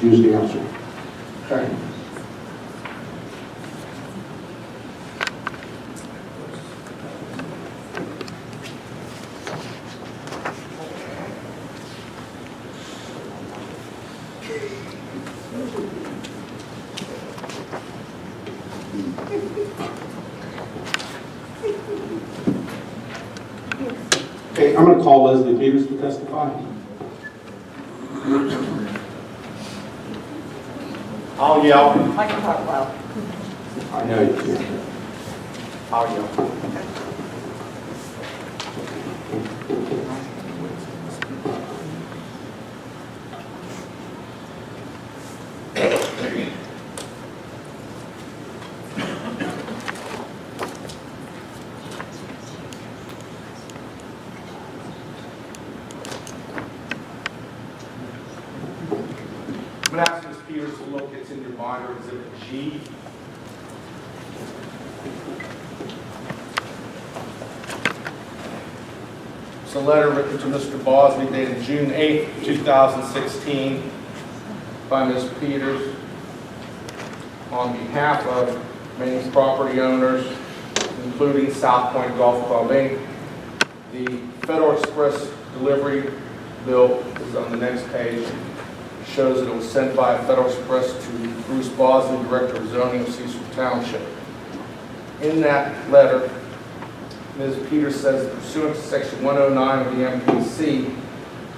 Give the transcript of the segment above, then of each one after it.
Use the answer. Okay. Okay, I'm going to call Leslie Peters to testify. I'll yell. I can talk loud. I know you can. I'll yell. I'm going to ask Ms. Peters to look. It's in your binder, Exhibit G. It's a letter written to Mr. Bosley dated June 8th, 2016 by Ms. Peters on behalf of many property owners, including South Point Golf Club, Inc. The Federal Express delivery bill is on the next page. Shows that it was sent by Federal Express to Bruce Bosley, Director of Zoning of Cecil Township. In that letter, Ms. Peters says, pursuant to Section 109 of the MPC,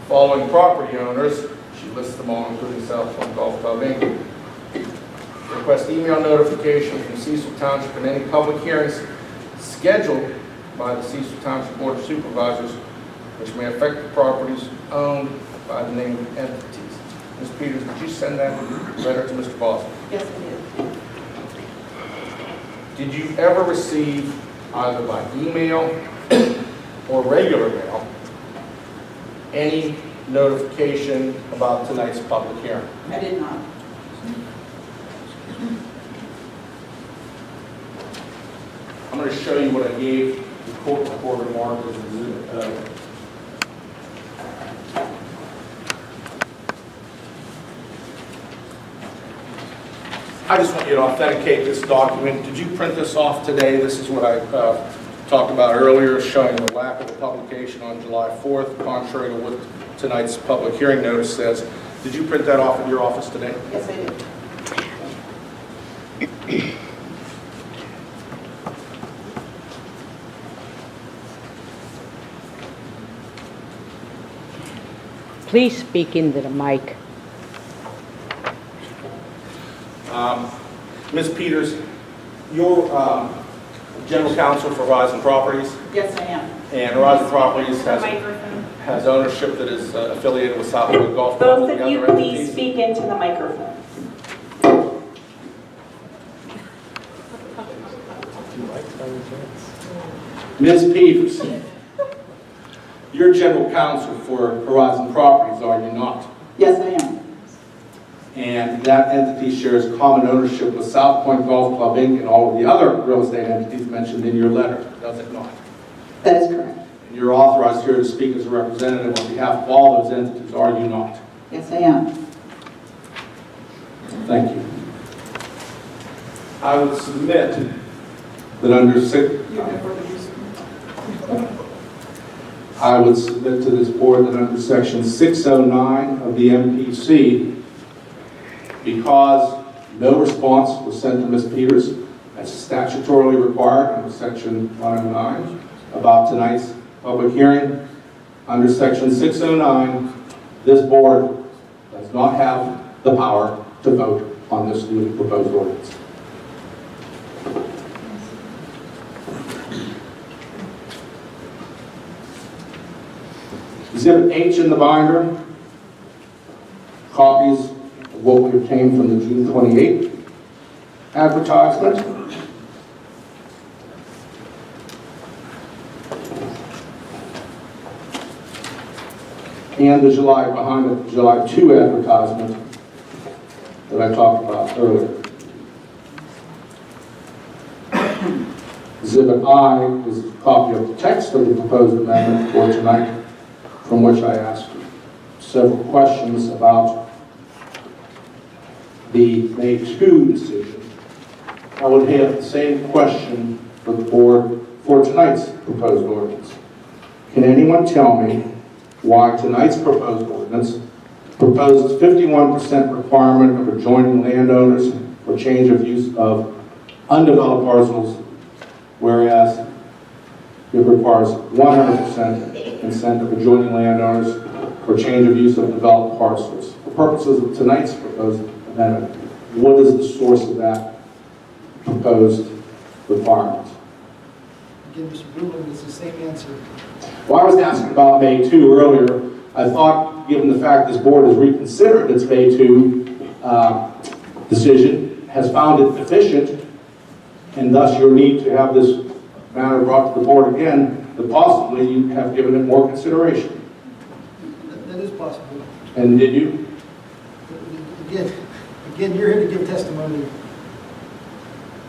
following property owners, she lists them all, including South Point Golf Club, Inc., request email notification from Cecil Township and any public hearings scheduled by the Cecil Township Board of Supervisors which may affect the properties owned by the named entities. Ms. Peters, did you send that letter to Mr. Bosley? Yes, I did. Did you ever receive, either by email or regular mail, any notification about tonight's public hearing? I did not. I'm going to show you what I gave the court reporter, Mark, as exhibit. I just want you to authenticate this document. Did you print this off today? This is what I talked about earlier, showing the lack of a publication on July 4th, contrary to what tonight's public hearing notice says. Did you print that off at your office today? Yes, I did. Please speak into the mic. Ms. Peters, you're general counsel for Horizon Properties, Yes, I am. and Horizon Properties The microphone. has ownership that is affiliated with Southwood Golf Club. Both and the of you, other please entities. speak into the microphone. Ms. Peters, you're general counsel for Horizon Properties, are you not? Yes, I am. And that entity shares common ownership with South Point Golf Club, Inc. and all of the other real estate entities mentioned in your letter, does it not? That is correct. And you're authorized here to speak as a representative on behalf of all those entities, are you not? Yes, I am. Thank you. I would submit that under I would submit to this board that under Section 609 of the MPC, because no response was sent to Ms. Peters, as statutorily required under Section 109 about tonight's public hearing, under Section 609, this board does not have the power to vote on this newly proposed ordinance. Exhibit H in the binder, copies of what we obtained from the June 28th advertisement. And the July 2 advertisement that I talked about earlier. Exhibit I is a copy of the text of the proposed amendment for tonight, from which I asked several questions about the May 2 decision, I would have the same question for the board for tonight's proposed ordinance. Can anyone tell me why tonight's proposed ordinance proposes 51% requirement of adjoining landowners for change of use of undeveloped parcels, whereas it requires 100% consent of adjoining landowners for change of use of developed parcels? For purposes of tonight's proposed amendment, what is the source of that proposed requirement? Again, Mr. Blumen, it's the same answer. Well, I was asking about May 2 earlier. I thought, given the fact this board has reconsidered its May 2 decision, has found it deficient, and thus your need to have this matter brought to the board again, that possibly you have given it more consideration. That is possible. And did you? Again, you're here to give testimony.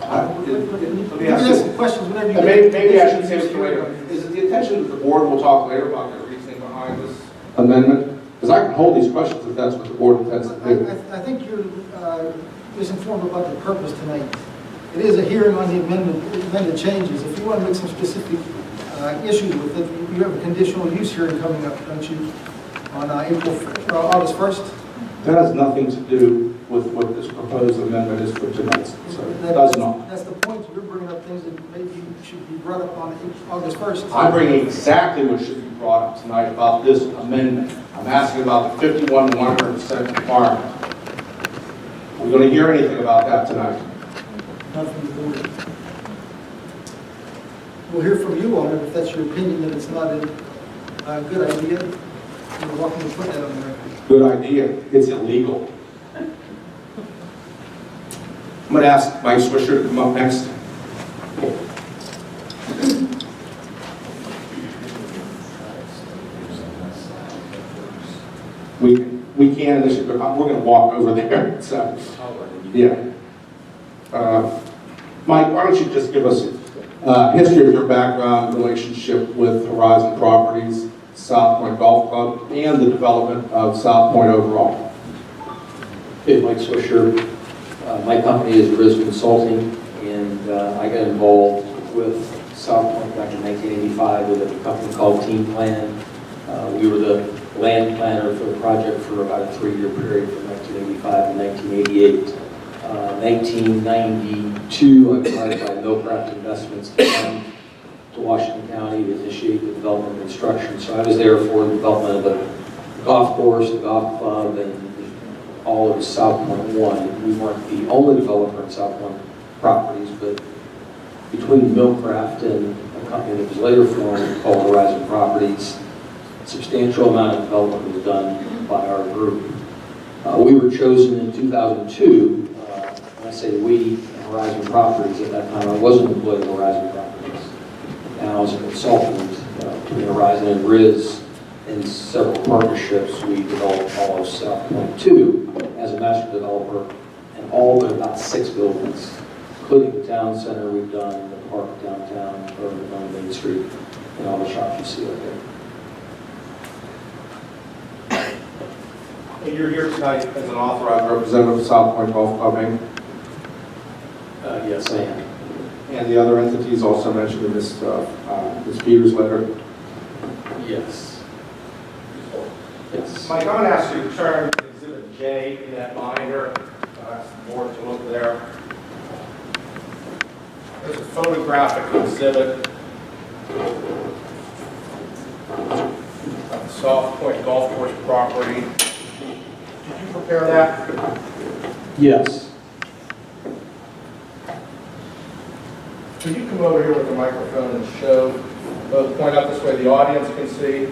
Let You me can ask ask you. questions whenever you Maybe I should say this later. Is it the intention that the board will talk later about the reasoning behind this amendment? Because I can hold these questions if that's what the board intends to do. I think you're misinformed about the purpose tonight. It is a hearing on the amended changes. If you want to make some specific issues with it, you have a conditional use hearing coming up, don't you, on August 1st? That has nothing to do with what this proposed amendment is for tonight, so it does not. That's the point. You're bringing up things that maybe should be brought up on August 1st. I'm bringing exactly what should be brought up tonight about this amendment. I'm asking about the 51 to 100% requirement. Are we going to hear anything about that tonight? Not from the board. We'll hear from you on it if that's your opinion that it's not a good idea. You're welcome to put that on the record. Good idea. It's illegal. I'm going to ask Mike Swisher to come up next. We can, we're going to walk over there. So, yeah. Mike, why don't you just give us a history of your background, relationship with Horizon Properties, South Point Golf Club, and the development of South Point overall. Okay, Mike Swisher. My company is Riz Consulting, and I got involved with South Point back in 1985 with a company called Team Plan. We were the land planner for the project for about a 3-year period from 1985 to 1988. 1992, I was hired by Millcraft Investments to come to Washington County to initiate the development and construction. So I was there for the development of the golf course, the golf club, and all of South Point 1. We weren't the only developer in South Point properties, but between Millcraft and a company that was later formed called Horizon Properties, a substantial amount of development was done by our group. We were chosen in 2002. When I say we, Horizon Properties, at that time I wasn't employed at Horizon Properties. And I was a consultant between Horizon and Riz. In several partnerships, we developed all of South Point 2 as a master developer, and all but about 6 buildings, including the town center we've done, the park downtown, or on Main Street, and all the shops you see out there. You're here tonight as an authorized representative of South Point Golf Club, Inc. Yes, I am. And the other entities also mentioned in this Peters letter. Yes. Yes. Mike, I'm going to ask you to turn to Exhibit J in that binder. Ask the board to look there. There's a photographic exhibit of the South Point Golf Course property. Did you prepare that? Yes. Could you come over here with the microphone and show, both point out this way the audience can see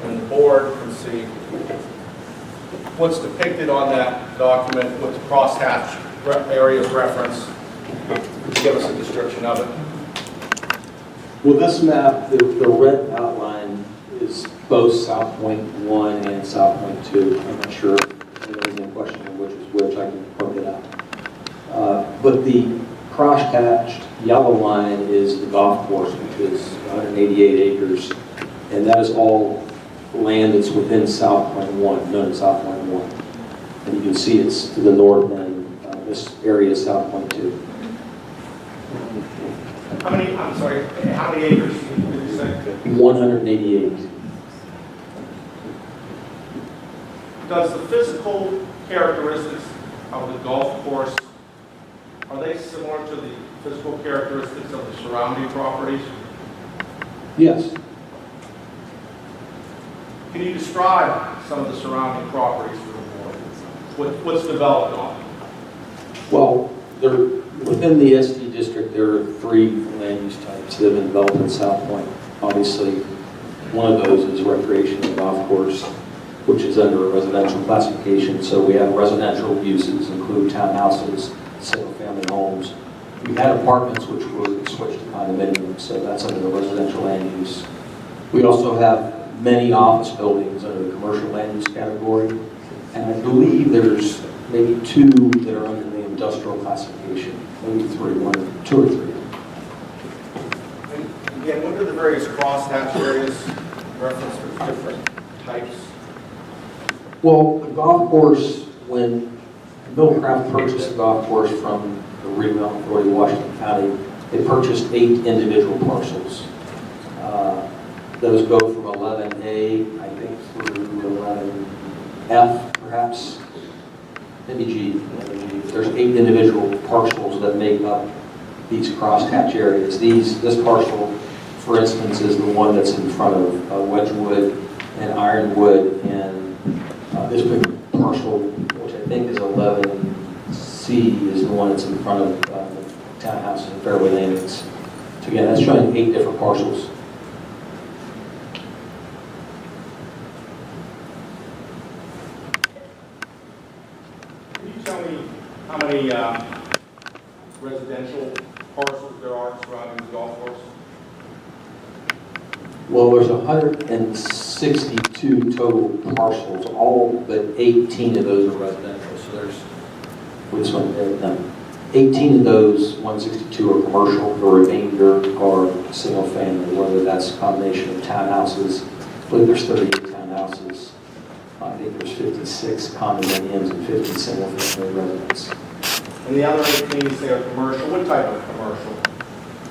and the board can see what's depicted on that document with the crosshatch areas reference. Could you give us a description of it? Well, this map, the red outline is both South Point 1 and South Point 2. I'm not sure if there's any question on which is which. I can point it out. But the cross-hatched yellow line is the golf course, which is 188 acres, and that is all land that's within South Point 1, known as South Point 1. And you can see it's to the north end. This area is South Point 2. How many, I'm sorry, how many acres did you say? 188. Does the physical characteristics of the golf course, are they similar to the physical characteristics of the surrounding properties? Yes. Can you describe some of the surrounding properties for the board? What's developed on them? Well, within the SD district, there are 3 land use types that have been developed in South Point. Obviously, one of those is recreational golf course, which is under a residential classification. So we have residential uses, include townhouses, single-family homes. We had apartments which were switched to condominiums, so that's under the residential land use. We also have many office buildings under the commercial land use category, and I believe there's maybe 2 that are under the industrial classification, maybe 3, 2 or 3. And again, what are the various crosshatch areas referenced for different types? Well, the golf course, when Millcraft purchased the golf course from the Redevelopment Authority of Washington County, they purchased 8 individual parcels. Those go from 11A, I think, through 11F, perhaps, maybe G. There's 8 individual parcels that make up these crosshatch areas. This parcel, for instance, is the one that's in front of Wedgewood and Ironwood, and this big parcel, which I think is 11C, is the one that's in front of the townhouses and Fairway Landings. So again, that's showing 8 different parcels. Can you tell me how many residential parcels there are surrounding the golf course? Well, there's 162 total parcels, all but 18 of those are residential. So there's, which one? No. 18 of those 162 are commercial. The remainder are single family, whether that's a combination of townhouses. I believe there's 38 townhouses. I think there's 56 condominiums and 50 single family residents. And the other 18 you say are commercial. What type of commercial?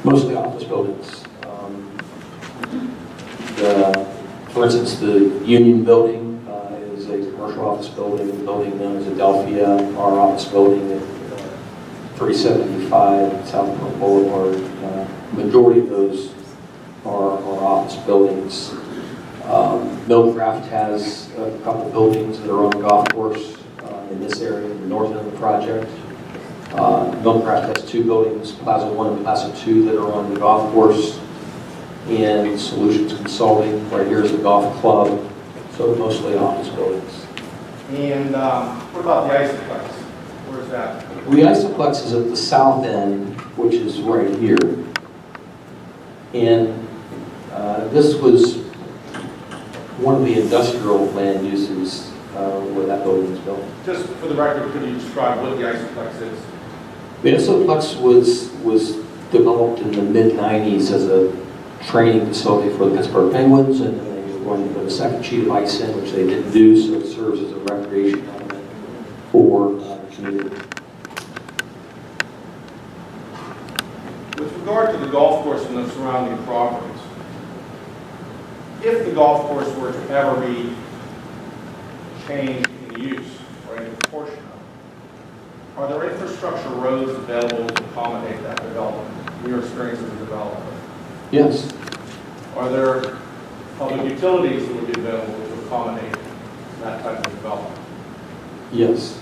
Mostly office buildings. For instance, the Union Building is a commercial office building. The building known as Adelphia, our office building at 375 South Point Boulevard. Majority of those are office buildings. Millcraft has a couple buildings that are on the golf course in this area, in the north end of the project. Millcraft has 2 buildings, Plaza 1 and Plaza 2, that are on the golf course. And Solutions Consulting, right here is the golf club, so mostly office buildings. And what about the Isoplex? Where's that? The Isoplex is at the south end, which is right here. And this was one of the industrial land uses where that building was built. Just for the record, could you describe what the Isoplex is? The Isoplex was developed in the mid-90s as a training facility for the Pittsburgh Penguins, and then they were going to put a second sheet of ice in, which they didn't do, so it serves as a recreation element for the community. With regard to the golf course and the surrounding properties, if the golf course were to ever be changed in use or any portion of it, are there infrastructure roads available to accommodate that development? Your experience as a developer. Yes. Are there public utilities that would be available to accommodate that type of development? Yes.